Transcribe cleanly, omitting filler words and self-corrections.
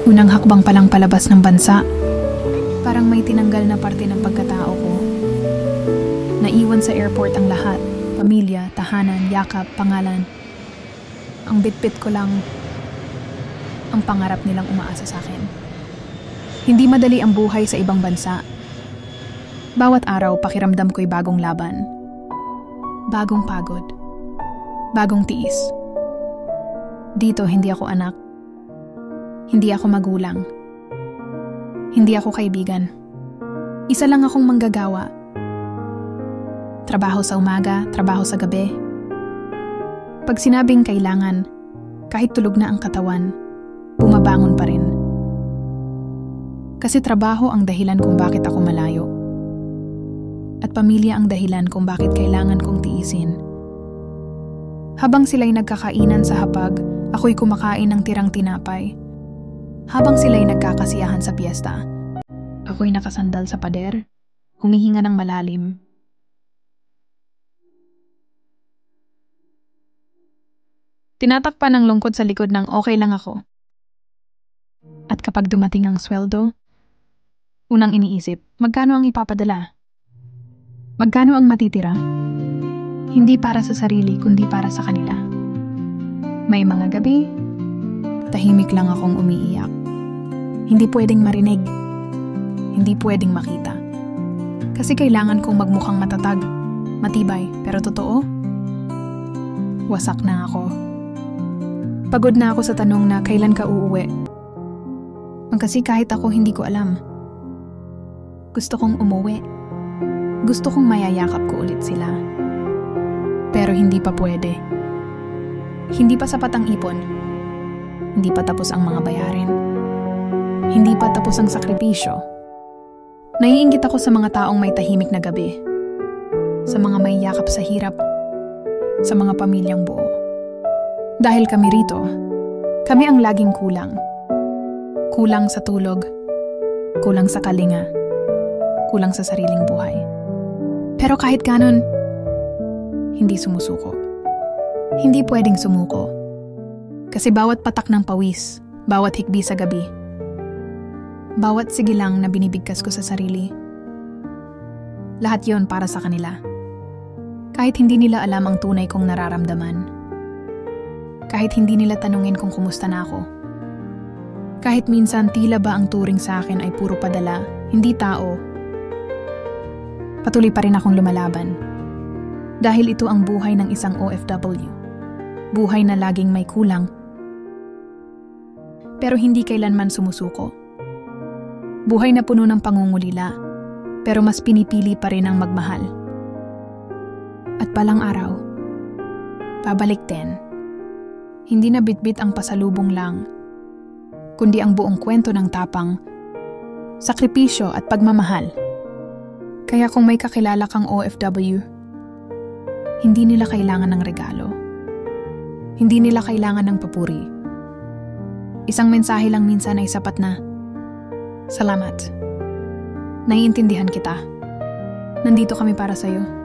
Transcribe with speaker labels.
Speaker 1: Unang hakbang palang palabas ng bansa. Parang may tinanggal na parte ng pagkatao ko. Naiwan sa airport ang lahat. Pamilya, tahanan, yakap, pangalan. Ang bitbit ko lang ang pangarap nilang umaasa sa akin. Hindi madali ang buhay sa ibang bansa. Bawat araw pakiramdam ko'y bagong laban. Bagong pagod. Bagong tiis. Dito hindi ako anak. Hindi ako magulang. Hindi ako kaibigan. Isa lang akong manggagawa. Trabaho sa umaga, trabaho sa gabi. Pag sinabing kailangan, kahit tulog na ang katawan, bumabangon pa rin. Kasi trabaho ang dahilan kung bakit ako malayo. At pamilya ang dahilan kung bakit kailangan kong tiisin. Habang sila'y nagkakainan sa hapag, ako'y kumakain ng tirang tinapay. Habang sila'y nagkakasiyahan sa piyesta, ako'y nakasandal sa pader, humihinga ng malalim. Tinatakpan ng lungkot sa likod ng okay lang ako. At kapag dumating ang sweldo, unang iniisip, magkano ang ipapadala? Magkano ang matitira? Hindi para sa sarili, kundi para sa kanila. May mga gabi, tahimik lang akong umiiyak. Hindi pwedeng marinig. Hindi pwedeng makita. Kasi kailangan kong magmukhang matatag, matibay, pero totoo, wasak na ako. Pagod na ako sa tanong na kailan ka uuwi. Kasi kahit ako hindi ko alam. Gusto kong umuwi. Gusto kong mayayakap ko ulit sila. Pero hindi pa pwede. Hindi pa sapat ang ipon. Hindi pa tapos ang mga bayarin. Hindi pa tapos ang sakripisyo. Naiinggit ako sa mga taong may tahimik na gabi. Sa mga may yakap sa hirap. Sa mga pamilyang buo. Dahil kami rito, kami ang laging kulang. Kulang sa tulog. Kulang sa kalinga. Kulang sa sariling buhay. Pero kahit ganon, hindi sumusuko. Hindi pwedeng sumuko. Kasi bawat patak ng pawis, bawat hikbi sa gabi, bawat sigilang na binibigkas ko sa sarili, lahat yon para sa kanila. Kahit hindi nila alam ang tunay kong nararamdaman. Kahit hindi nila tanungin kung kumusta na ako. Kahit minsan tila ba ang turing sa akin ay puro padala, hindi tao. Patuloy pa rin akong lumalaban. Dahil ito ang buhay ng isang OFW. Buhay na laging may kulang. Pero hindi kailanman sumusuko. Buhay na puno ng pangungulila, pero mas pinipili pa rin ang magmahal. At palang araw, pabalik din. Hindi na bitbit ang pasalubong lang, kundi ang buong kwento ng tapang, sakripisyo at pagmamahal. Kaya kung may kakilala kang OFW, hindi nila kailangan ng regalo. Hindi nila kailangan ng papuri. Isang mensahe lang minsan ay sapat na. Salamat. Naiintindihan kita. Nandito kami para sa'yo.